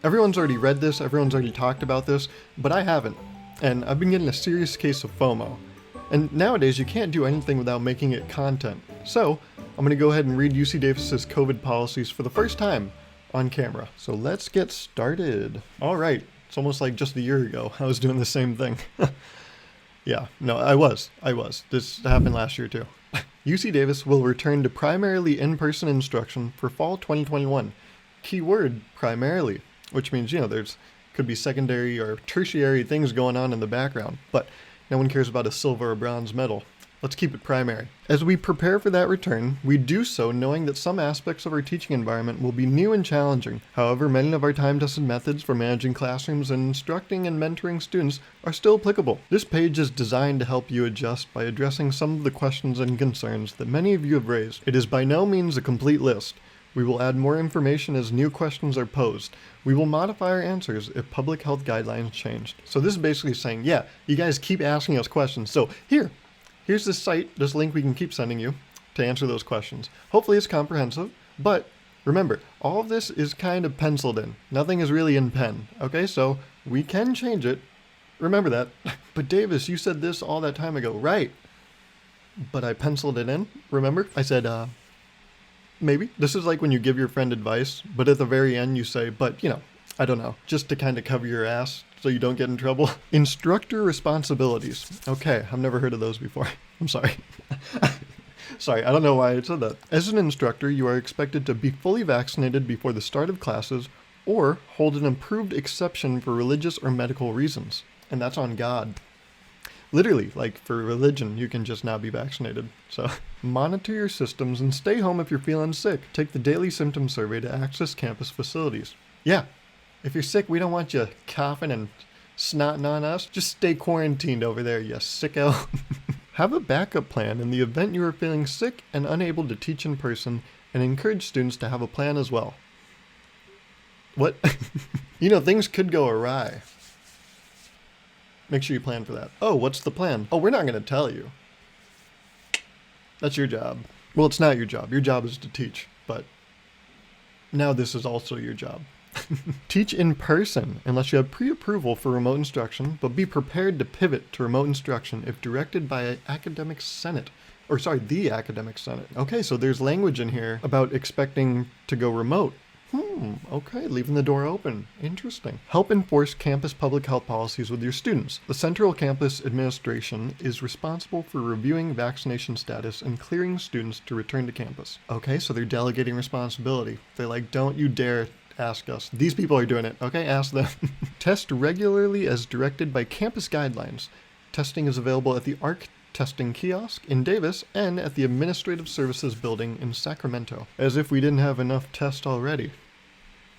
Everyone's already read this, everyone's already talked about this, but I haven't. And I've been getting a serious case of FOMO. And nowadays you can't do anything without making it content. So I'm going to go ahead and read UC Davis's COVID policies for the first time on camera. So let's get started. All right, it's almost like just a year ago I was doing the same thing. Yeah, no, I was. This happened last year too. UC Davis will return to primarily in-person instruction for fall 2021. Keyword primarily, which means, there's could be secondary or tertiary things going on in the background, but no one cares about a silver or bronze medal. Let's keep it primary. As we prepare for that return, we do so knowing that some aspects of our teaching environment will be new and challenging. However, many of our time-tested methods for managing classrooms and instructing and mentoring students are still applicable. This page is designed to help you adjust by addressing some of the questions and concerns that many of you have raised. It is by no means a complete list. We will add more information as new questions are posed. We will modify our answers if public health guidelines changed. So this is basically saying, yeah, you guys keep asking us questions. So here's this site, this link we can keep sending you to answer those questions. Hopefully it's comprehensive, but remember, all of this is kind of penciled in. Nothing is really in pen, okay? So we can change it. Remember that. But Davis, you said this all that time ago. Right. But I penciled it in, remember? I said, maybe. This is like when you give your friend advice, but at the very end you say, but I don't know, just to kind of cover your ass so you don't get in trouble. Instructor Responsibilities. Okay, I've never heard of those before. I'm sorry. Sorry, I don't know why I said that. As an instructor, you are expected to be fully vaccinated before the start of classes or hold an approved exception for religious or medical reasons. And that's on God. Literally, like for religion, you can just not be vaccinated. So monitor your systems and stay home if you're feeling sick. Take the daily symptom survey to access campus facilities. Yeah, if you're sick, we don't want you coughing and snotting on us. Just stay quarantined over there, you sicko. Have a backup plan in the event you are feeling sick and unable to teach in person, and encourage students to have a plan as well. What? Things could go awry. Make sure you plan for that. Oh, what's the plan? Oh, we're not going to tell you. That's your job. Well, it's not your job. Your job is to teach, but now this is also your job. Teach in person unless you have pre-approval for remote instruction, but be prepared to pivot to remote instruction if directed by the academic senate. Okay, so there's language in here about expecting to go remote. Okay, leaving the door open. Interesting. Help enforce campus public health policies with your students. The Central Campus Administration is responsible for reviewing vaccination status and clearing students to return to campus. Okay, so they're delegating responsibility. They're like, don't you dare ask us. These people are doing it. Okay, ask them. Test regularly as directed by campus guidelines. Testing is available at the ARC testing kiosk in Davis and at the Administrative Services building in Sacramento. As if we didn't have enough tests already.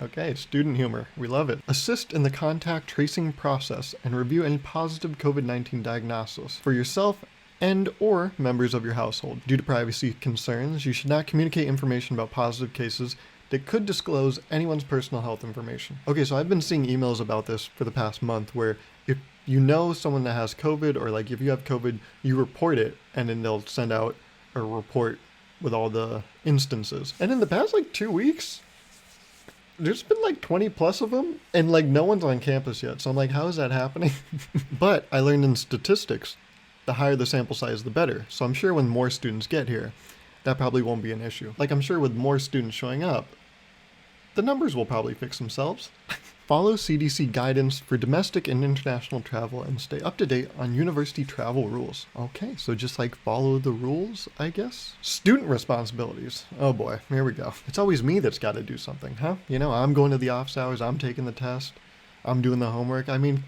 Okay, student humor. We love it. Assist in the contact tracing process and review any positive COVID-19 diagnosis for yourself and or members of your household. Due to privacy concerns, you should not communicate information about positive cases that could disclose anyone's personal health information. Okay, so I've been seeing emails about this for the past month where if you know someone that has COVID, or like if you have COVID, you report it and then they'll send out a report with all the instances. And in the past 2 weeks, there's been 20 plus of them and no one's on campus yet. So I'm like, how is that happening? But I learned in statistics, the higher the sample size, the better. So I'm sure when more students get here, that probably won't be an issue. I'm sure with more students showing up, the numbers will probably fix themselves. Follow CDC guidance for domestic and international travel and stay up to date on university travel rules. Okay, so just follow the rules, I guess? Student responsibilities. Oh boy, here we go. It's always me that's got to do something, huh? I'm going to the office hours, I'm taking the test, I'm doing the homework. I mean,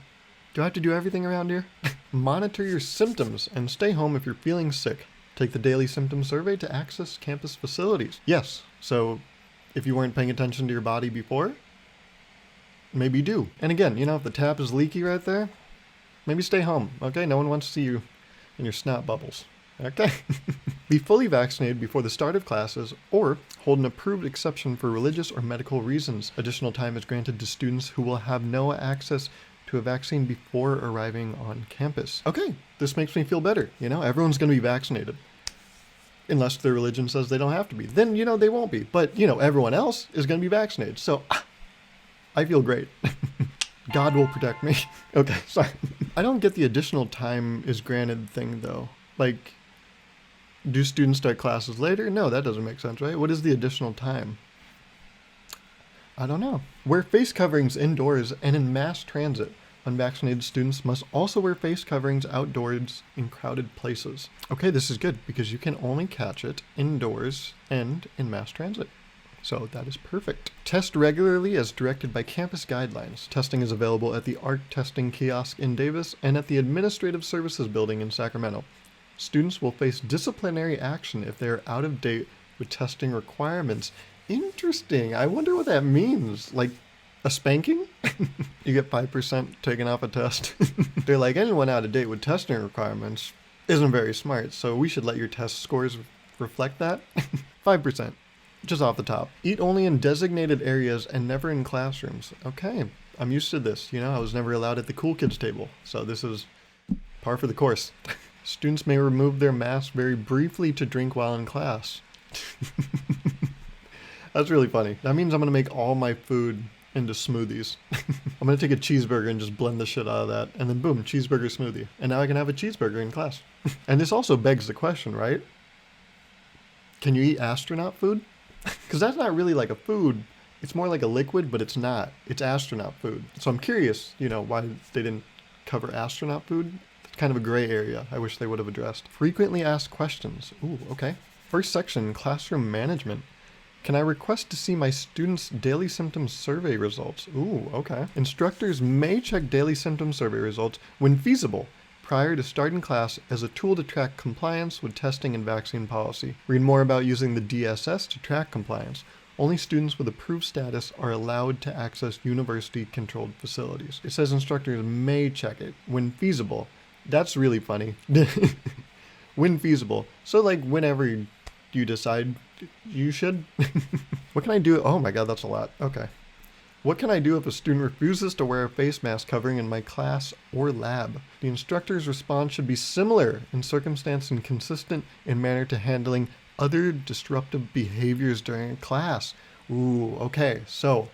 do I have to do everything around here? Monitor your symptoms and stay home if you're feeling sick. Take the daily symptom survey to access campus facilities. Yes, so if you weren't paying attention to your body before, maybe do. And again, if the tap is leaky right there, maybe stay home, okay? No one wants to see you in your snot bubbles, okay? Be fully vaccinated before the start of classes or hold an approved exception for religious or medical reasons. Additional time is granted to students who will have no access to a vaccine before arriving on campus. Okay, this makes me feel better, everyone's going to be vaccinated. Unless their religion says they don't have to be. Then, they won't be. But, everyone else is going to be vaccinated. So, I feel great. God will protect me. Okay, sorry. I don't get the additional time is granted thing though. Like, do students start classes later? No, that doesn't make sense, right? What is the additional time? I don't know. Wear face coverings indoors and in mass transit. Unvaccinated students must also wear face coverings outdoors in crowded places. Okay, this is good because you can only catch it indoors and in mass transit. So that is perfect. Test regularly as directed by campus guidelines. Testing is available at the ARC testing kiosk in Davis and at the Administrative Services building in Sacramento. Students will face disciplinary action if they are out of date with testing requirements. Interesting. I wonder what that means. Like a spanking? You get 5% taken off a test. They're like, anyone out of date with testing requirements isn't very smart, so we should let your test scores reflect that. 5%. Just off the top. Eat only in designated areas and never in classrooms. Okay, I'm used to this. You know, I was never allowed at the cool kids table, so this is par for the course. Students may remove their masks very briefly to drink while in class. That's really funny. That means I'm going to make all my food into smoothies. I'm going to take a cheeseburger and just blend the shit out of that, and then boom, cheeseburger smoothie. And now I can have a cheeseburger in class. And this also begs the question, right? Can you eat astronaut food? Because that's not really like a food. It's more like a liquid, but it's not. It's astronaut food. So I'm curious, you know, why they didn't cover astronaut food. It's kind of a gray area I wish they would have addressed. Frequently asked questions. Ooh, okay. First section, classroom management. Can I request to see my students' daily symptom survey results? Ooh, okay. Instructors may check daily symptom survey results when feasible prior to starting class as a tool to track compliance with testing and vaccine policy. Read more about using the DSS to track compliance. Only students with approved status are allowed to access university-controlled facilities. It says instructors may check it when feasible. That's really funny. When feasible. So like whenever you decide you should. What can I do? Oh my god, that's a lot. Okay. What can I do if a student refuses to wear a face mask covering in my class or lab? The instructor's response should be similar in circumstance and consistent in manner to handling other disruptive behaviors during a class. Ooh, okay. So,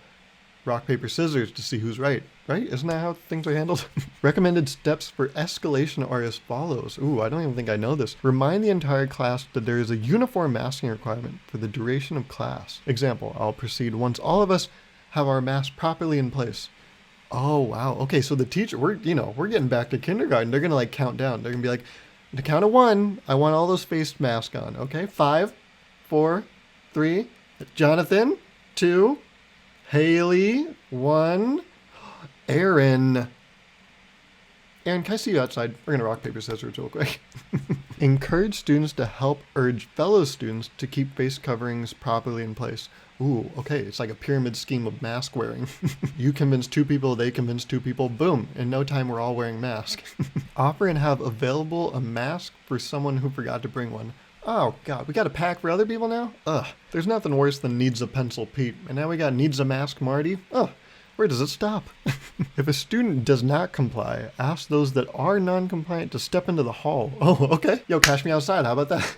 rock, paper, scissors to see who's right. Right? Isn't that how things are handled? Recommended steps for escalation are as follows. Ooh, I don't even think I know this. Remind the entire class that there is a uniform masking requirement for the duration of class. Example, I'll proceed once all of us have our mask properly in place. Oh, wow. Okay, so the teacher, we're getting back to kindergarten. They're going to like count down. They're going to be like, the count of 1, I want all those face masks on. Okay, 5, 4, 3, Jonathan, 2, Haley, 1, Aaron. Aaron, can I see you outside? We're going to rock, paper, scissors real quick. Encourage students to help urge fellow students to keep face coverings properly in place. Ooh, okay, it's like a pyramid scheme of mask wearing. You convince 2 people, they convince 2 people, boom, in no time we're all wearing masks. Offer and have available a mask for someone who forgot to bring one. Oh god, we got a pack for other people now? Ugh, there's nothing worse than needs a pencil Pete, and now we got needs a mask Marty? Ugh. Where does it stop? If a student does not comply, ask those that are non-compliant to step into the hall. Oh, okay. Yo, cash me outside. How about that?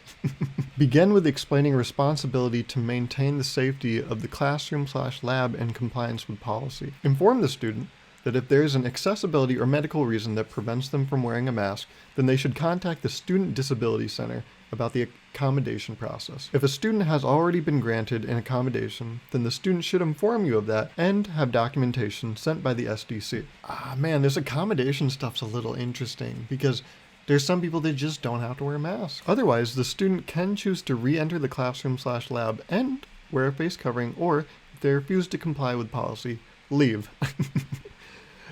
Begin with explaining responsibility to maintain the safety of the classroom/lab and compliance with policy. Inform the student that if there is an accessibility or medical reason that prevents them from wearing a mask, then they should contact the Student Disability Center about the accommodation process. If a student has already been granted an accommodation, then the student should inform you of that and have documentation sent by the SDC. Ah man, this accommodation stuff's a little interesting because there's some people that just don't have to wear masks. Otherwise, the student can choose to re-enter the classroom/lab and wear a face covering, or if they refuse to comply with policy, leave.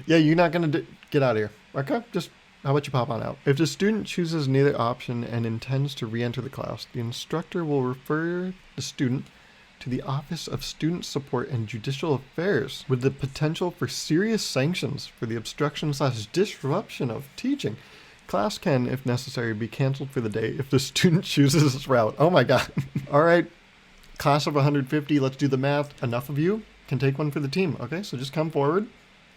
Yeah, you're not gonna get out of here. Okay, just how about you pop on out? If the student chooses neither option and intends to re-enter the class, the instructor will refer the student to the Office of Student Support and Judicial Affairs with the potential for serious sanctions for the obstruction/disruption of teaching. Class can, if necessary, be canceled for the day if the student chooses this route. Oh my god. All right, class of 150, let's do the math. Enough of you can take one for the team. Okay, so just come forward.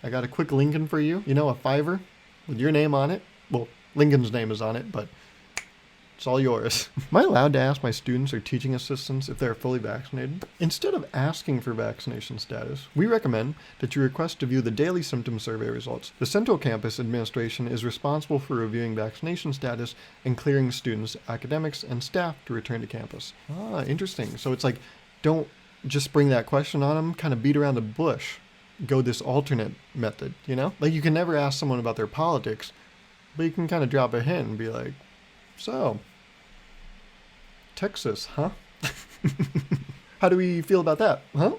I got a quick Lincoln for you. You know, a $5 with your name on it. Well, Lincoln's name is on it, but It's all yours. Am I allowed to ask my students or teaching assistants if they're fully vaccinated? Instead of asking for vaccination status, we recommend that you request to view the daily symptom survey results. The Central Campus Administration is responsible for reviewing vaccination status and clearing students, academics, and staff to return to campus. Ah, interesting. So it's like, don't just bring that question on them, kind of beat around the bush. Go this alternate method, you know? Like, you can never ask someone about their politics, but you can kind of drop a hint and be like, so, Texas, huh? How do we feel about that, huh?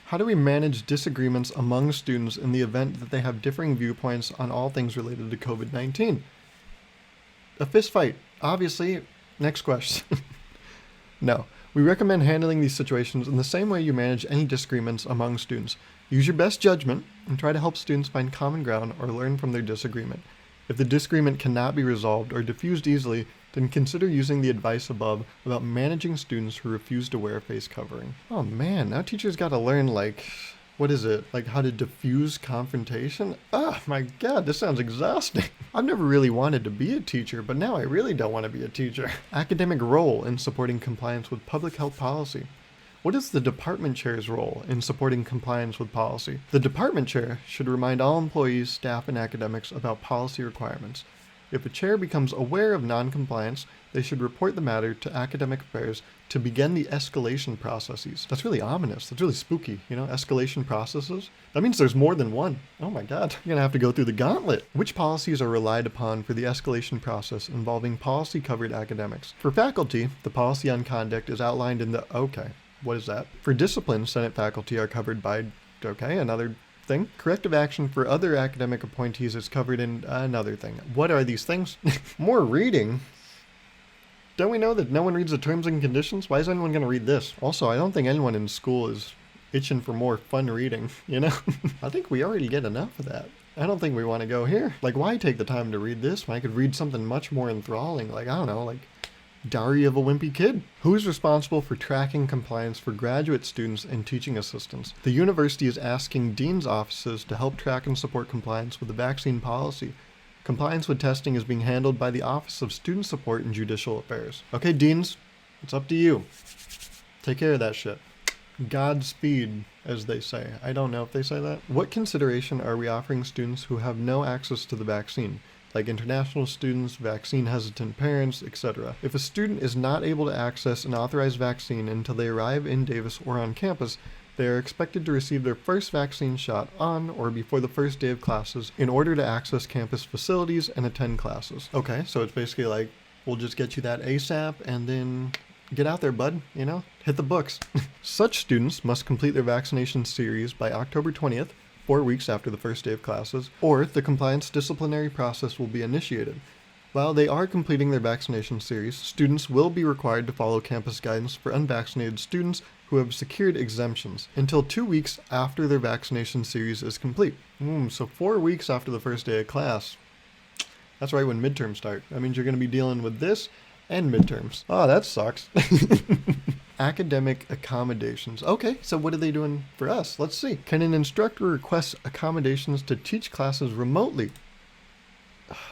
How do we manage disagreements among students in the event that they have differing viewpoints on all things related to COVID-19? A fist fight, obviously. Next question. No. We recommend handling these situations in the same way you manage any disagreements among students. Use your best judgment and try to help students find common ground or learn from their disagreement. If the disagreement cannot be resolved or diffused easily, then consider using the advice above about managing students who refuse to wear a face covering. Oh man, now teachers gotta learn, like, what is it? Like how to diffuse confrontation? Oh my god, this sounds exhausting. I've never really wanted to be a teacher, but now I really don't want to be a teacher. Academic role in supporting compliance with public health policy. What is the department chair's role in supporting compliance with policy? The department chair should remind all employees, staff, and academics about policy requirements. If a chair becomes aware of non-compliance, they should report the matter to academic affairs to begin the escalation processes. That's really ominous. That's really spooky, you know, escalation processes. That means there's more than one. Oh my god, you're gonna have to go through the gauntlet. Which policies are relied upon for the escalation process involving policy-covered academics? For faculty, the policy on conduct is outlined in the, okay, what is that? For discipline, Senate faculty are covered by, okay, another thing. Corrective action for other academic appointees is covered in another thing. What are these things? More reading? Don't we know that no one reads the terms and conditions? Why is anyone going to read this? Also, I don't think anyone in school is itching for more fun reading, you know? I think we already get enough of that. I don't think we want to go here. Like, why take the time to read this when I could read something much more enthralling? Like, I don't know, like Diary of a Wimpy Kid. Who is responsible for tracking compliance for graduate students and teaching assistants? The university is asking dean's offices to help track and support compliance with the vaccine policy. Compliance with testing is being handled by the Office of Student Support and Judicial Affairs. Okay, deans, it's up to you. Take care of that shit. Godspeed, as they say. I don't know if they say that. What consideration are we offering students who have no access to the vaccine? Like international students, vaccine-hesitant parents, etc. If a student is not able to access an authorized vaccine until they arrive in Davis or on campus, they are expected to receive their first vaccine shot on or before the first day of classes in order to access campus facilities and attend classes. Okay, so it's basically like, we'll just get you that ASAP and then get out there, bud, you know? Hit the books. Such students must complete their vaccination series by October 20th, 4 weeks after the first day of classes, or the compliance disciplinary process will be initiated. While they are completing their vaccination series, students will be required to follow campus guidance for unvaccinated students who have secured exemptions until 2 weeks after their vaccination series is complete. So 4 weeks after the first day of class. That's right when midterms start. That means you're going to be dealing with this and midterms. Oh, that sucks. Academic accommodations. Okay, so what are they doing for us? Let's see. Can an instructor request accommodations to teach classes remotely?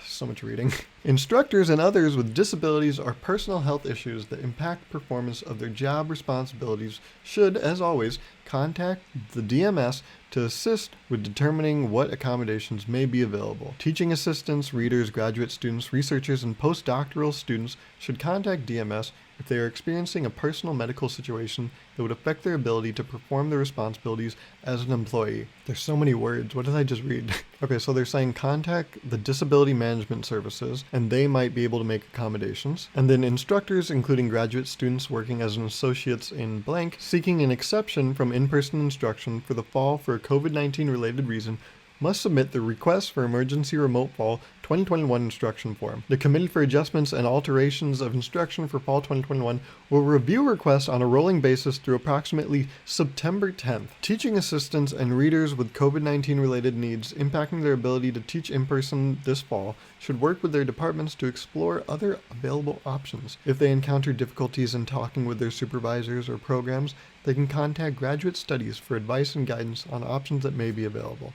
So much reading. Instructors and others with disabilities or personal health issues that impact performance of their job responsibilities should, as always, contact the DMS to assist with determining what accommodations may be available. Teaching assistants, readers, graduate students, researchers, and postdoctoral students should contact DMS if they are experiencing a personal medical situation that would affect their ability to perform their responsibilities as an employee. There's so many words. What did I just read? Okay, so they're saying contact the Disability Management Services, and they might be able to make accommodations. And then instructors, including graduate students working as an associates in blank, seeking an exception from in-person instruction for the fall for a COVID-19 related reason, must submit the Request for Emergency Remote Fall 2021 Instruction Form. The Committee for Adjustments and Alterations of Instruction for Fall 2021 will review requests on a rolling basis through approximately September 10th. Teaching assistants and readers with COVID-19 related needs impacting their ability to teach in person this fall should work with their departments to explore other available options. If they encounter difficulties in talking with their supervisors or programs, they can contact Graduate Studies for advice and guidance on options that may be available.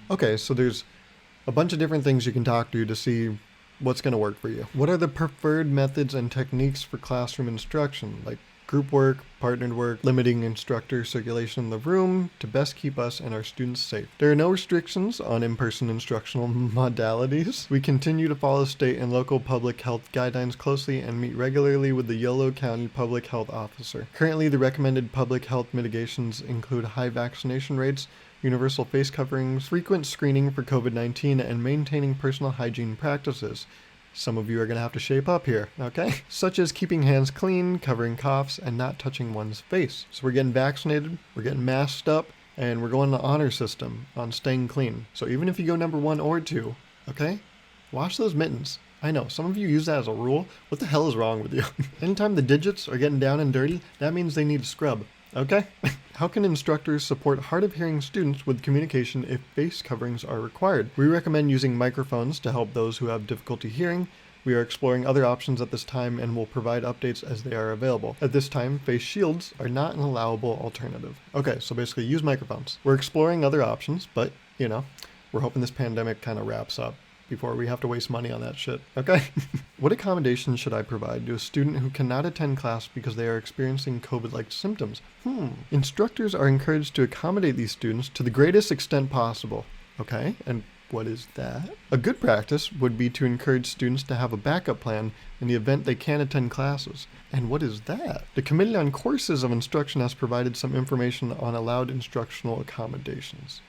Okay, so there's a bunch of different things you can talk to see what's going to work for you. What are the preferred methods and techniques for classroom instruction, like group work, partnered work, limiting instructor circulation in the room to best keep us and our students safe? There are no restrictions on in-person instructional modalities. We continue to follow state and local public health guidelines closely and meet regularly with the Yolo County Public Health Officer. Currently, the recommended public health mitigations include high vaccination rates, universal face coverings, frequent screening for COVID-19, and maintaining personal hygiene practices. Some of you are going to have to shape up here, okay? Such as keeping hands clean, covering coughs, and not touching one's face. So we're getting vaccinated, we're getting masked up, and we're going to honor system on staying clean. So even if you go number 1 or 2, okay? Wash those mittens. I know, some of you use that as a rule. What the hell is wrong with you? Anytime the digits are getting down and dirty, that means they need a scrub, okay? How can instructors support hard of hearing students with communication if face coverings are required? We recommend using microphones to help those who have difficulty hearing. We are exploring other options at this time and will provide updates as they are available. At this time, face shields are not an allowable alternative. Okay, so basically use microphones. We're exploring other options, but, we're hoping this pandemic kind of wraps up before we have to waste money on that shit, okay? What accommodations should I provide to a student who cannot attend class because they are experiencing COVID-like symptoms? Instructors are encouraged to accommodate these students to the greatest extent possible, okay? And what is that? A good practice would be to encourage students to have a backup plan in the event they can't attend classes. And what is that? The Committee on Courses of Instruction has provided some information on allowed instructional accommodations.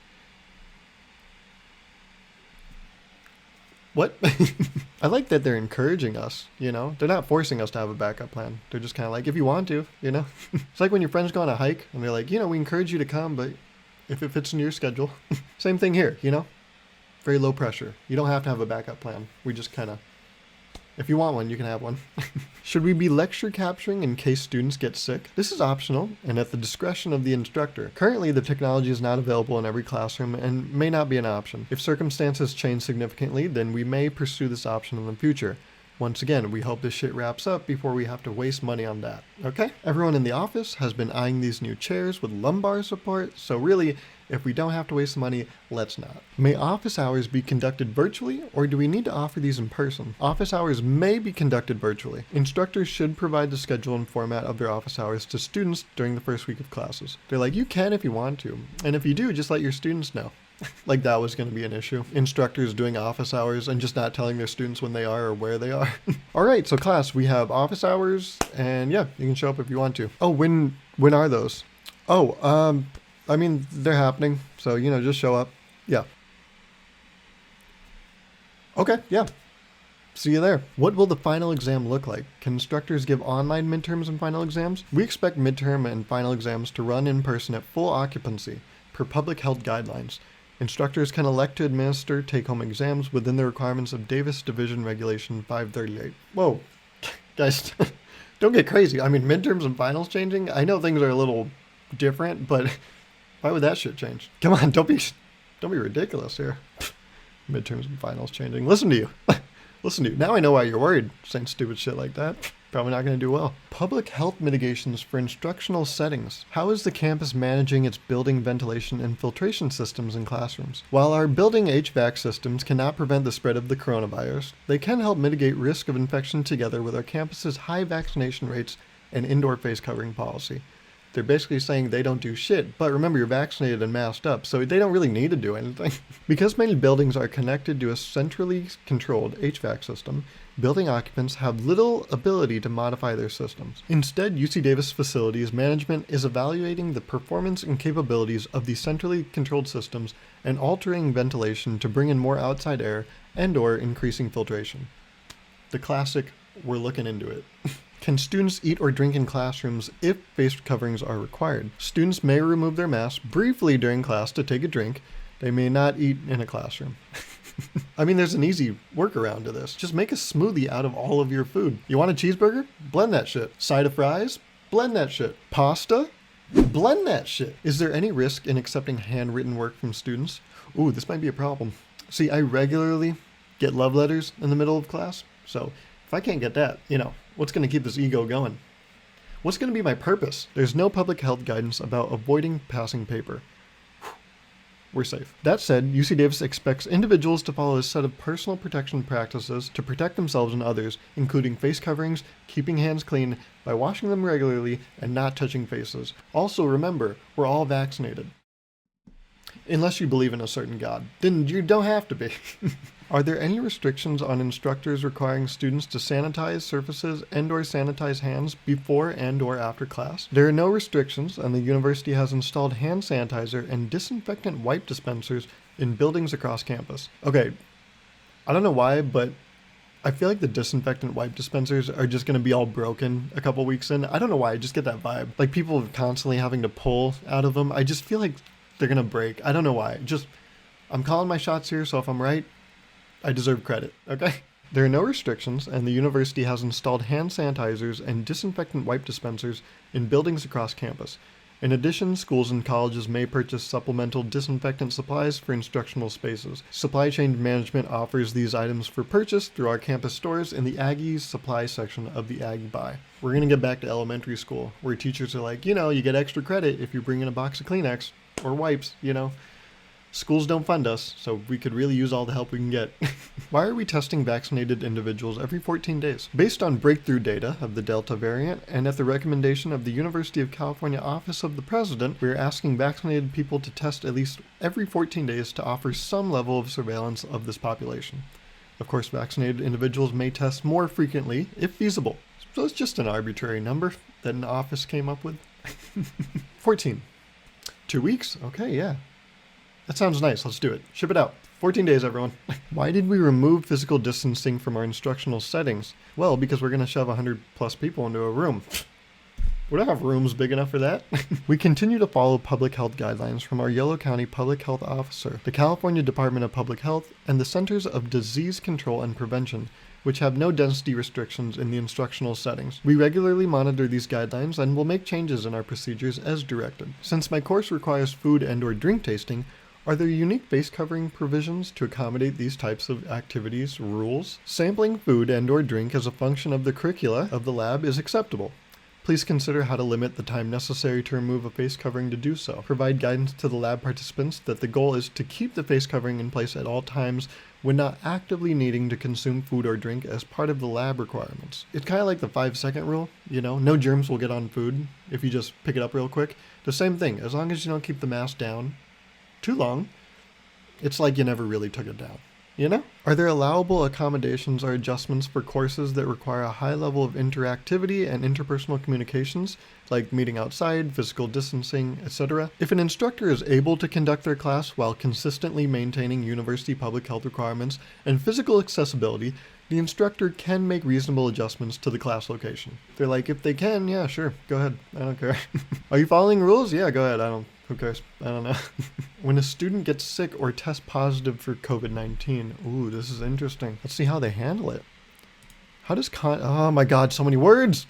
What? I like that they're encouraging us, They're not forcing us to have a backup plan. They're just kind of like, if you want to, It's like when your friends go on a hike and they're like, we encourage you to come, but if it fits in your schedule. Same thing here, Very low pressure. You don't have to have a backup plan. We just kind of, if you want one, you can have one. Should we be lecture capturing in case students get sick? This is optional and at the discretion of the instructor. Currently, the technology is not available in every classroom and may not be an option. If circumstances change significantly, then we may pursue this option in the future. Once again, we hope this shit wraps up before we have to waste money on that, okay? Everyone in the office has been eyeing these new chairs with lumbar support, so really, if we don't have to waste money, let's not. May office hours be conducted virtually, or do we need to offer these in person? Office hours may be conducted virtually. Instructors should provide the schedule and format of their office hours to students during the first week of classes. They're like, you can if you want to, and if you do, just let your students know. Like that was going to be an issue. Instructors doing office hours and just not telling their students when they are or where they are. All right, so class, we have office hours, and yeah, you can show up if you want to. Oh, when are those? Oh, they're happening, so, just show up. Yeah. Okay, yeah. See you there. What will the final exam look like? Can instructors give online midterms and final exams? We expect midterm and final exams to run in person at full occupancy per public health guidelines. Instructors can elect to administer take-home exams within the requirements of Davis Division Regulation 538. Whoa, guys, don't get crazy. Midterms and finals changing? I know things are a little different, but why would that shit change? Come on, don't be ridiculous here. Midterms and finals changing. Listen to you. Listen to you. Now I know why you're worried, saying stupid shit like that. Probably not going to do well. Public health mitigations for instructional settings. How is the campus managing its building ventilation and filtration systems in classrooms? While our building HVAC systems cannot prevent the spread of the coronavirus, they can help mitigate risk of infection together with our campus's high vaccination rates and indoor face covering policy. They're basically saying they don't do shit, but remember, you're vaccinated and masked up, so they don't really need to do anything. Because many buildings are connected to a centrally controlled HVAC system, building occupants have little ability to modify their systems. Instead, UC Davis Facilities Management is evaluating the performance and capabilities of these centrally controlled systems and altering ventilation to bring in more outside air and/or increasing filtration. The classic, we're looking into it. Can students eat or drink in classrooms if face coverings are required? Students may remove their masks briefly during class to take a drink. They may not eat in a classroom. There's an easy workaround to this. Just make a smoothie out of all of your food. You want a cheeseburger? Blend that shit. Side of fries? Blend that shit. Pasta? Blend that shit. Is there any risk in accepting handwritten work from students? Ooh, this might be a problem. See, I regularly get love letters in the middle of class, so if I can't get that, what's going to keep this ego going? What's going to be my purpose? There's no public health guidance about avoiding passing paper. we're safe. That said, UC Davis expects individuals to follow a set of personal protection practices to protect themselves and others, including face coverings, keeping hands clean by washing them regularly, and not touching faces. Also remember, we're all vaccinated. Unless you believe in a certain god. Then you don't have to be. Are there any restrictions on instructors requiring students to sanitize surfaces and/or sanitize hands before and/or after class? There are no restrictions, and the university has installed hand sanitizer and disinfectant wipe dispensers in buildings across campus. Okay, I don't know why, but I feel like the disinfectant wipe dispensers are just going to be all broken a couple weeks in. I don't know why, I just get that vibe. Like people constantly having to pull out of them. I just feel like they're going to break. I don't know why. I'm calling my shots here, so if I'm right, I deserve credit, okay? There are no restrictions, and the university has installed hand sanitizers and disinfectant wipe dispensers in buildings across campus. In addition, schools and colleges may purchase supplemental disinfectant supplies for instructional spaces. Supply chain management offers these items for purchase through our campus stores in the Aggies supply section of the Ag Buy. We're going to get back to elementary school, where teachers are like, you get extra credit if you bring in a box of Kleenex or wipes, Schools don't fund us, so we could really use all the help we can get. Why are we testing vaccinated individuals every 14 days? Based on breakthrough data of the Delta variant, and at the recommendation of the University of California Office of the President, we are asking vaccinated people to test at least every 14 days to offer some level of surveillance of this population. Of course, vaccinated individuals may test more frequently, if feasible. So it's just an arbitrary number that an office came up with. 14. 2 weeks? Okay, yeah. That sounds nice. Let's do it. Ship it out. 14 days, everyone. Why did we remove physical distancing from our instructional settings? Well, because we're going to shove 100 plus people into a room. We don't have rooms big enough for that. We continue to follow public health guidelines from our Yolo County Public Health Officer, the California Department of Public Health, and the Centers of Disease Control and Prevention, which have no density restrictions in the instructional settings. We regularly monitor these guidelines and will make changes in our procedures as directed. Since my course requires food and/or drink tasting, are there unique face covering provisions to accommodate these types of activities, rules? Sampling food and/or drink as a function of the curricula of the lab is acceptable. Please consider how to limit the time necessary to remove a face covering to do so. Provide guidance to the lab participants that the goal is to keep the face covering in place at all times when not actively needing to consume food or drink as part of the lab requirements. It's kind of like the 5-second rule, no germs will get on food if you just pick it up real quick. The same thing, as long as you don't keep the mask down too long, it's like you never really took it down, Are there allowable accommodations or adjustments for courses that require a high level of interactivity and interpersonal communications, like meeting outside, physical distancing, etc.? If an instructor is able to conduct their class while consistently maintaining university public health requirements and physical accessibility, the instructor can make reasonable adjustments to the class location. They're like, if they can, yeah, sure, go ahead, I don't care. Are you following rules? Yeah, go ahead, who cares? I don't know. When a student gets sick or tests positive for COVID-19, ooh, this is interesting. Let's see how they handle it. Oh my God, so many words.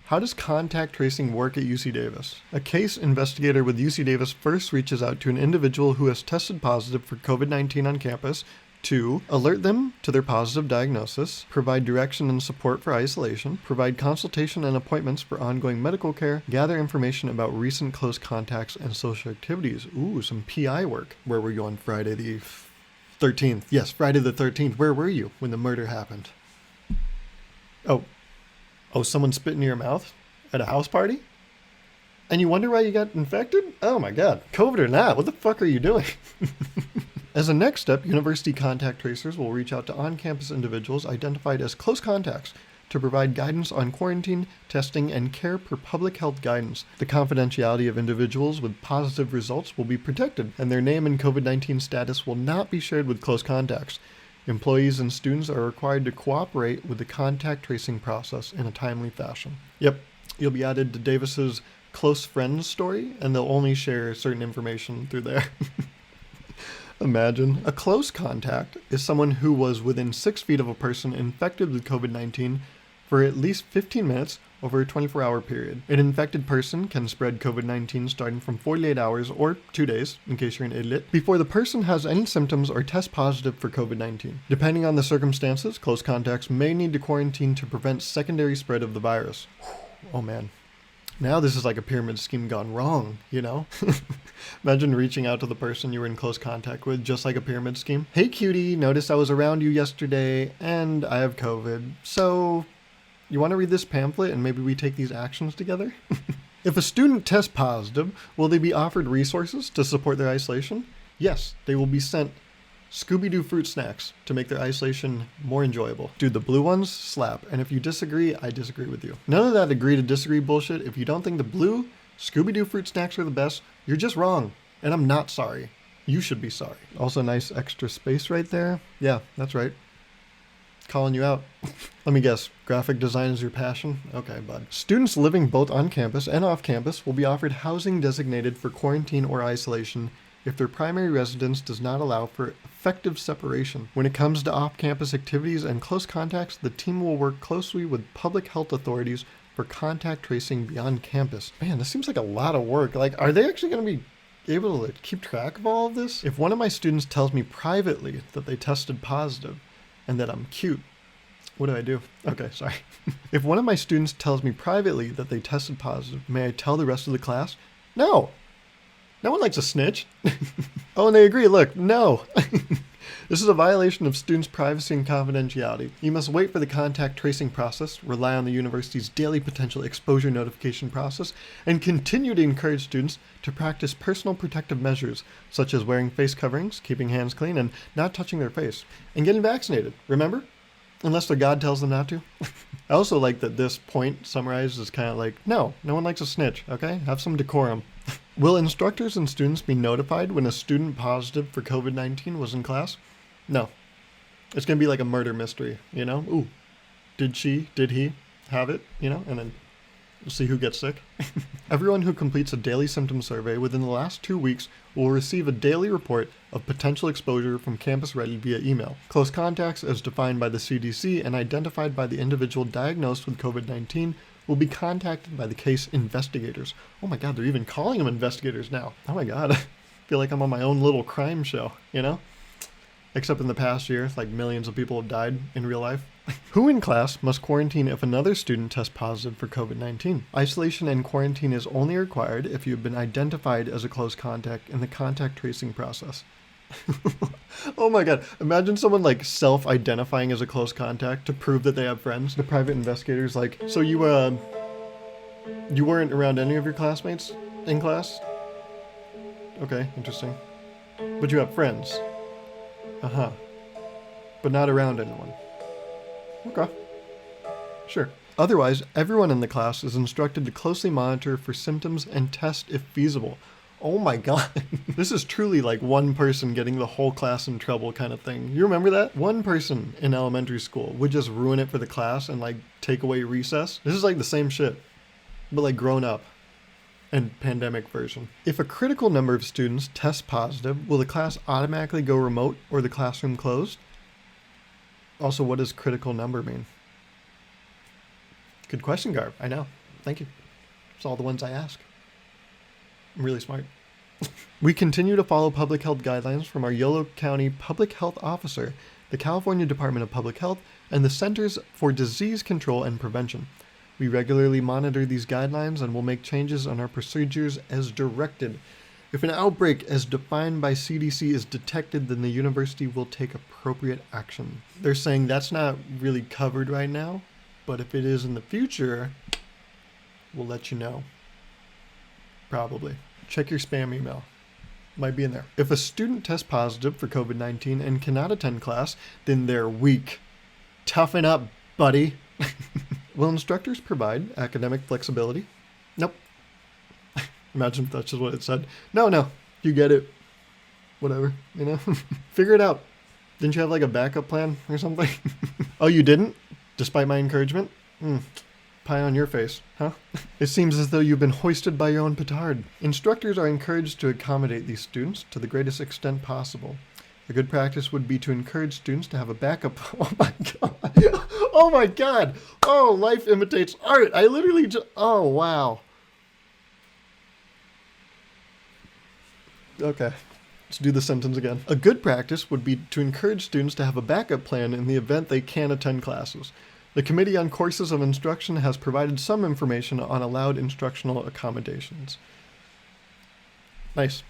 How does contact tracing work at UC Davis? A case investigator with UC Davis first reaches out to an individual who has tested positive for COVID-19 on campus to alert them to their positive diagnosis, provide direction and support for isolation, provide consultation and appointments for ongoing medical care, gather information about recent close contacts and social activities. Ooh, some PI work. Where were you on Friday the 13th? Yes, Friday the 13th. Where were you when the murder happened? Oh, someone spit in your mouth at a house party? And you wonder why you got infected? Oh my God, COVID or not, what the fuck are you doing? As a next step, university contact tracers will reach out to on-campus individuals identified as close contacts to provide guidance on quarantine, testing, and care per public health guidance. The confidentiality of individuals with positive results will be protected, and their name and COVID-19 status will not be shared with close contacts. Employees and students are required to cooperate with the contact tracing process in a timely fashion. Yep, you'll be added to Davis's close friends story, and they'll only share certain information through there. Imagine. A close contact is someone who was within 6 feet of a person infected with COVID-19 for at least 15 minutes over a 24-hour period. An infected person can spread COVID-19 starting from 48 hours or 2 days, in case you're an idiot, before the person has any symptoms or test positive for COVID-19. Depending on the circumstances, close contacts may need to quarantine to prevent secondary spread of the virus. Oh man. Now this is like a pyramid scheme gone wrong, you know? Imagine reaching out to the person you were in close contact with, just like a pyramid scheme. Hey cutie, noticed I was around you yesterday and I have COVID. So you want to read this pamphlet and maybe we take these actions together? If a student tests positive, will they be offered resources to support their isolation? Yes, they will be sent Scooby-Doo fruit snacks to make their isolation more enjoyable. Dude, the blue ones slap, and if you disagree, I disagree with you. None of that agree to disagree bullshit. If you don't think the blue Scooby-Doo fruit snacks are the best, you're just wrong, and I'm not sorry. You should be sorry. Also, nice extra space right there. Yeah, that's right. Calling you out. Let me guess, graphic design is your passion? Okay, bud. Students living both on campus and off campus will be offered housing designated for quarantine or isolation if their primary residence does not allow for effective separation. When it comes to off-campus activities and close contacts, the team will work closely with public health authorities for contact tracing beyond campus. Man, this seems like a lot of work. Like, are they actually going to be able to keep track of all of this? If one of my students tells me privately that they tested positive and that I'm cute, what do I do? Okay, sorry. If one of my students tells me privately that they tested positive, may I tell the rest of the class? No. No one likes a snitch. Oh, and they agree. Look, no. This is a violation of students' privacy and confidentiality. You must wait for the contact tracing process, rely on the university's daily potential exposure notification process, and continue to encourage students to practice personal protective measures, such as wearing face coverings, keeping hands clean, and not touching their face, and getting vaccinated. Remember? Unless their God tells them not to. I also like that this point summarized is kind of like, no one likes a snitch, okay? Have some decorum. Will instructors and students be notified when a student positive for COVID-19 was in class? No. It's going to be like a murder mystery, you know? Ooh, did he have it, you know? And then we'll see who gets sick. Everyone who completes a daily symptom survey within the last 2 weeks will receive a daily report of potential exposure from Campus Ready via email. Close contacts, as defined by the CDC and identified by the individual diagnosed with COVID-19, will be contacted by the case investigators. Oh my God, they're even calling them investigators now. Oh my God, I feel like I'm on my own little crime show, you know? Except in the past year, like millions of people have died in real life. Who in class must quarantine if another student tests positive for COVID-19? Isolation and quarantine is only required if you have been identified as a close contact in the contact tracing process. Oh my God, imagine someone like self-identifying as a close contact to prove that they have friends. The private investigator's like, so you weren't around any of your classmates in class? Okay, interesting. But you have friends? Uh-huh. But not around anyone. Okay. Sure. Otherwise, everyone in the class is instructed to closely monitor for symptoms and test if feasible. Oh my God. This is truly like one person getting the whole class in trouble kind of thing. You remember that? One person in elementary school would just ruin it for the class and like take away recess. This is like the same shit, but like grown up and pandemic version. If a critical number of students test positive, will the class automatically go remote or the classroom closed? Also, what does critical number mean? Good question, Garv. I know. Thank you. It's all the ones I ask. I'm really smart. We continue to follow public health guidelines from our Yolo County Public Health Officer, the California Department of Public Health, and the Centers for Disease Control and Prevention. We regularly monitor these guidelines and will make changes on our procedures as directed. If an outbreak as defined by CDC is detected, then the university will take appropriate action. They're saying that's not really covered right now, but if it is in the future, we'll let you know. Probably. Check your spam email. Might be in there. If a student tests positive for COVID-19 and cannot attend class, then they're weak. Toughen up, buddy. Will instructors provide academic flexibility? Nope. Imagine if that's just what it said. No, you get it. Whatever, you know? Figure it out. Didn't you have like a backup plan or something? Oh, you didn't? Despite my encouragement? Pie on your face, huh? It seems as though you've been hoisted by your own petard. Instructors are encouraged to accommodate these students to the greatest extent possible. A good practice would be to encourage students to have a backup. Oh my God. Oh my God. Oh, life imitates art. I literally just, oh wow. Okay, let's do the sentence again. A good practice would be to encourage students to have a backup plan in the event they can't attend classes. The Committee on Courses of Instruction has provided some information on allowed instructional accommodations. Nice.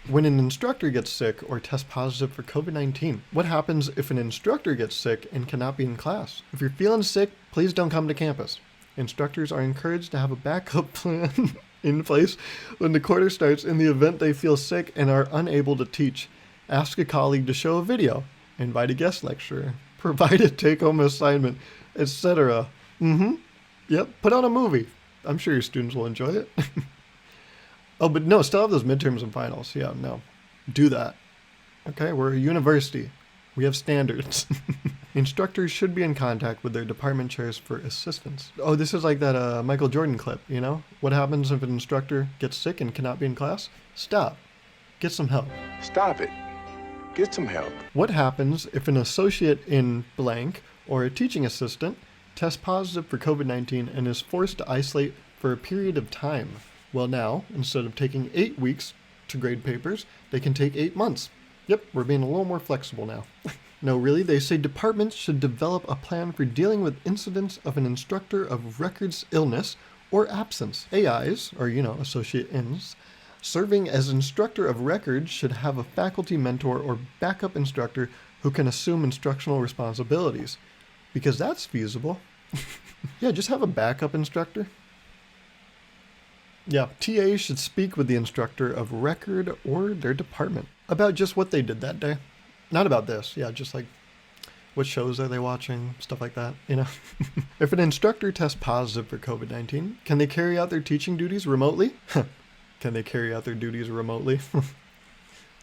When an instructor gets sick or tests positive for COVID-19, what happens if an instructor gets sick and cannot be in class? If you're feeling sick, please don't come to campus. Instructors are encouraged to have a backup plan in place when the quarter starts in the event they feel sick and are unable to teach. Ask a colleague to show a video, invite a guest lecturer, provide a take-home assignment, etc. Yep, put on a movie. I'm sure your students will enjoy it. Oh, but no, still have those midterms and finals. Yeah, no. Do that. Okay, we're a university. We have standards. Instructors should be in contact with their department chairs for assistance. Oh, this is like that Michael Jordan clip, you know? What happens if an instructor gets sick and cannot be in class? Stop. Get some help. Stop it. Get some help. What happens if an associate in blank or a teaching assistant tests positive for COVID-19 and is forced to isolate for a period of time? Well, now, instead of taking 8 weeks to grade papers, they can take 8 months. Yep, we're being a little more flexible now. No, really, they say departments should develop a plan for dealing with incidents of an instructor of record's illness or absence. AIs, or associate ins, serving as instructor of record should have a faculty mentor or backup instructor who can assume instructional responsibilities. Because that's feasible. Yeah, just have a backup instructor. Yeah, TAs should speak with the instructor of record or their department about just what they did that day. Not about this, yeah, just like what shows are they watching, stuff like that, If an instructor tests positive for COVID-19, can they carry out their teaching duties remotely? Can they carry out their duties remotely?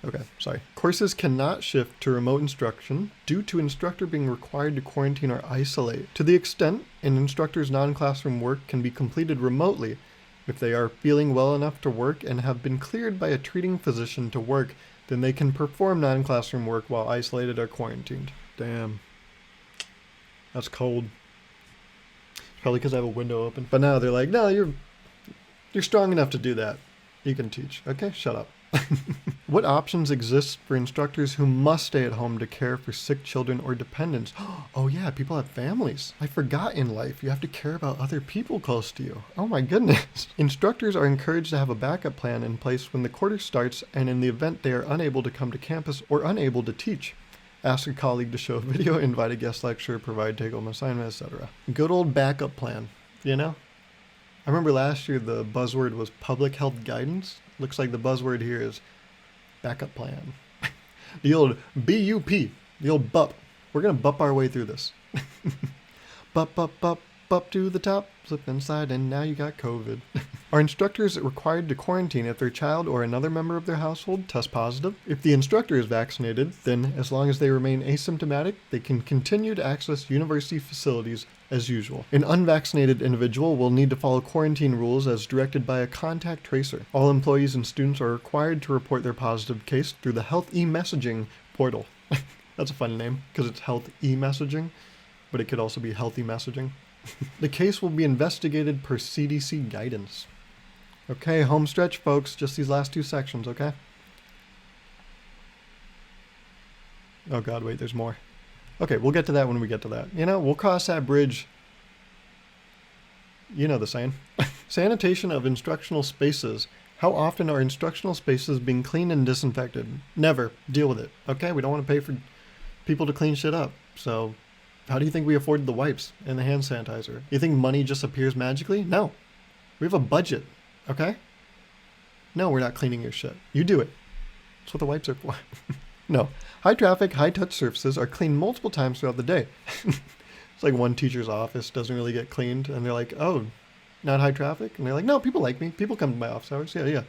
Okay, sorry. Courses cannot shift to remote instruction due to instructor being required to quarantine or isolate. To the extent an instructor's non-classroom work can be completed remotely, if they are feeling well enough to work and have been cleared by a treating physician to work, then they can perform non-classroom work while isolated or quarantined. Damn. That's cold. It's probably because I have a window open. But now they're like, no, you're strong enough to do that. You can teach. Okay, shut up. What options exist for instructors who must stay at home to care for sick children or dependents? Oh yeah, people have families. I forgot in life you have to care about other people close to you. Oh my goodness. Instructors are encouraged to have a backup plan in place when the quarter starts and in the event they are unable to come to campus or unable to teach. Ask a colleague to show a video, invite a guest lecturer, provide take-home assignment, etc. Good old backup plan, I remember last year the buzzword was public health guidance. Looks like the buzzword here is backup plan. The old BUP, the old BUP. We're going to BUP our way through this. BUP to the top, slip inside, and now you got COVID. Are instructors required to quarantine if their child or another member of their household tests positive? If the instructor is vaccinated, then as long as they remain asymptomatic, they can continue to access university facilities as usual. An unvaccinated individual will need to follow quarantine rules as directed by a contact tracer. All employees and students are required to report their positive case through the Health e-Messaging portal. That's a fun name because it's Health e-Messaging, but it could also be Healthy Messaging. The case will be investigated per CDC guidance. Okay, home stretch, folks. Just these last 2 sections, okay? Oh god, wait, there's more. Okay, we'll get to that when we get to that. We'll cross that bridge. You know the saying. Sanitation of instructional spaces. How often are instructional spaces being cleaned and disinfected? Never. Deal with it, okay? We don't want to pay for people to clean shit up, so how do you think we afforded the wipes and the hand sanitizer? You think money just appears magically? No. We have a budget, okay? No, we're not cleaning your shit. You do it. That's what the wipes are for. No. High traffic, high touch surfaces are cleaned multiple times throughout the day. It's like one teacher's office doesn't really get cleaned and they're like, oh, not high traffic? And they're like, no, people like me. People come to my office hours. Yeah.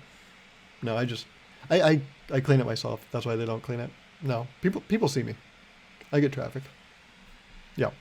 No, I clean it myself. That's why they don't clean it. No, people see me. I get traffic. Yeah.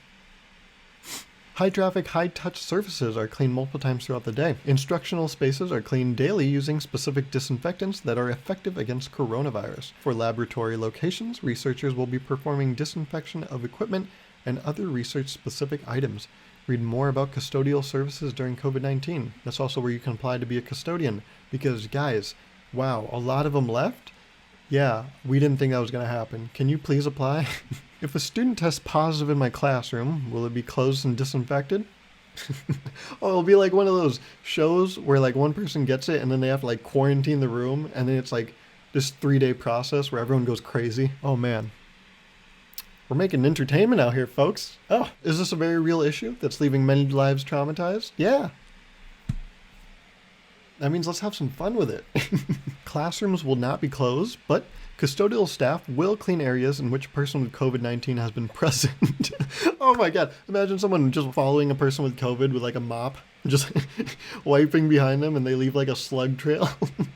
High traffic, high touch surfaces are cleaned multiple times throughout the day. Instructional spaces are cleaned daily using specific disinfectants that are effective against coronavirus. For laboratory locations, researchers will be performing disinfection of equipment and other research-specific items. Read more about custodial services during COVID-19. That's also where you can apply to be a custodian. Because, guys, wow, a lot of them left? Yeah, we didn't think that was going to happen. Can you please apply? If a student tests positive in my classroom, will it be closed and disinfected? Oh, it'll be like one of those shows where like one person gets it and then they have to like quarantine the room, and then it's like this 3-day process where everyone goes crazy. Oh man. We're making entertainment out here, folks. Oh, is this a very real issue that's leaving many lives traumatized? Yeah. That means let's have some fun with it. Classrooms will not be closed, but custodial staff will clean areas in which a person with COVID-19 has been present. Oh my god, imagine someone just following a person with COVID with like a mop, just wiping behind them, and they leave like a slug trail.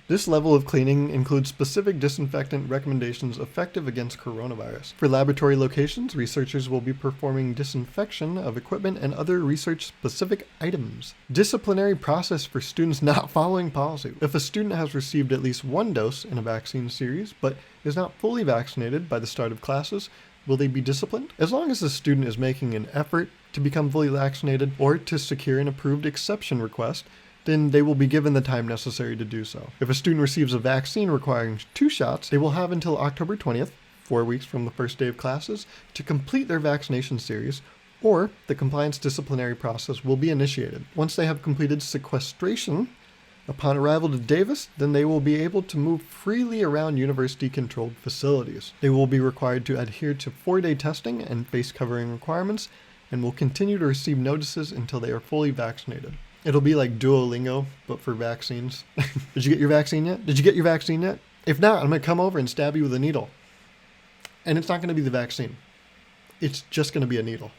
This level of cleaning includes specific disinfectant recommendations effective against coronavirus. For laboratory locations, researchers will be performing disinfection of equipment and other research-specific items. Disciplinary process for students not following policy. If a student has received at least one dose in a vaccine series, but is not fully vaccinated by the start of classes, will they be disciplined? As long as the student is making an effort to become fully vaccinated or to secure an approved exception request, then they will be given the time necessary to do so. If a student receives a vaccine requiring 2 shots, they will have until October 20th, 4 weeks from the first day of classes, to complete their vaccination series, or the compliance disciplinary process will be initiated. Once they have completed sequestration, upon arrival to Davis, then they will be able to move freely around university-controlled facilities. They will be required to adhere to 4-day testing and face covering requirements, and will continue to receive notices until they are fully vaccinated. It'll be like Duolingo, but for vaccines. Did you get your vaccine yet? Did you get your vaccine yet? If not, I'm going to come over and stab you with a needle. And it's not going to be the vaccine. It's just going to be a needle.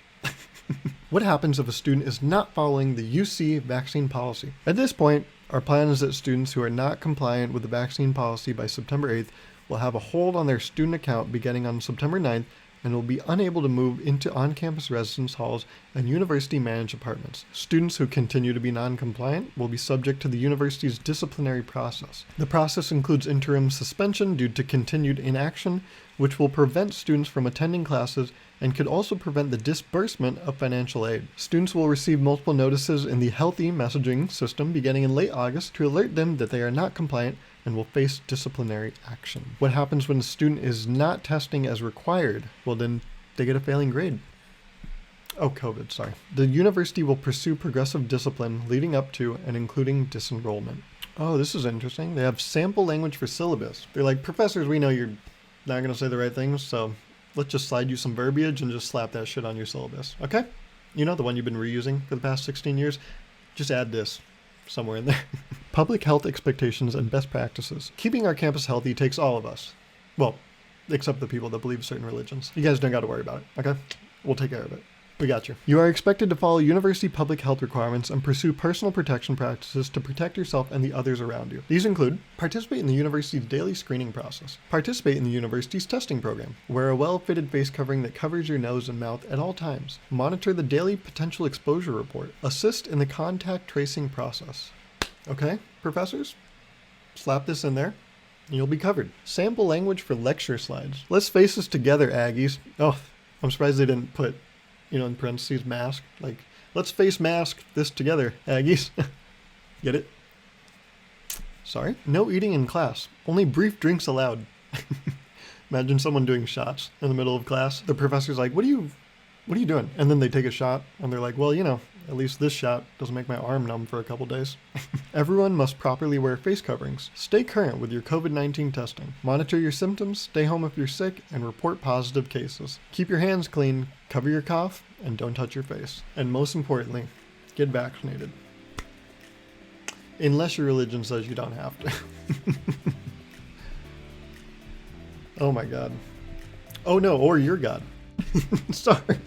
What happens if a student is not following the UC vaccine policy? At this point, our plan is that students who are not compliant with the vaccine policy by September 8th will have a hold on their student account beginning on September 9th and will be unable to move into on-campus residence halls and university-managed apartments. Students who continue to be non-compliant will be subject to the university's disciplinary process. The process includes interim suspension due to continued inaction, which will prevent students from attending classes and could also prevent the disbursement of financial aid. Students will receive multiple notices in the Healthy messaging system beginning in late August to alert them that they are not compliant and will face disciplinary action. What happens when a student is not testing as required? Well, then they get a failing grade. Oh, COVID, sorry. The university will pursue progressive discipline leading up to and including disenrollment. Oh, this is interesting. They have sample language for syllabus. They're like, professors, we know you're not going to say the right things, so let's just slide you some verbiage and just slap that shit on your syllabus, okay? You know, the one you've been reusing for the past 16 years? Just add this somewhere in there. Public health expectations and best practices. Keeping our campus healthy takes all of us. Well, except the people that believe certain religions. You guys don't got to worry about it, okay? We'll take care of it. We got you. You are expected to follow university public health requirements and pursue personal protection practices to protect yourself and the others around you. These include participate in the university's daily screening process, participate in the university's testing program, wear a well-fitted face covering that covers your nose and mouth at all times, monitor the daily potential exposure report, assist in the contact tracing process. Okay, professors? Slap this in there and you'll be covered. Sample language for lecture slides. Let's face this together, Aggies. Oh, I'm surprised they didn't put, in parentheses, mask. Like, let's face mask this together, Aggies. Get it? Sorry? No eating in class. Only brief drinks allowed. Imagine someone doing shots in the middle of class. The professor's like, what are you doing? And then they take a shot, and they're like, well, at least this shot doesn't make my arm numb for a couple days. Everyone must properly wear face coverings. Stay current with your COVID-19 testing. Monitor your symptoms, stay home if you're sick, and report positive cases. Keep your hands clean, cover your cough, and don't touch your face. And most importantly, get vaccinated. Unless your religion says you don't have to. Oh my God. Oh no, or your God. Sorry.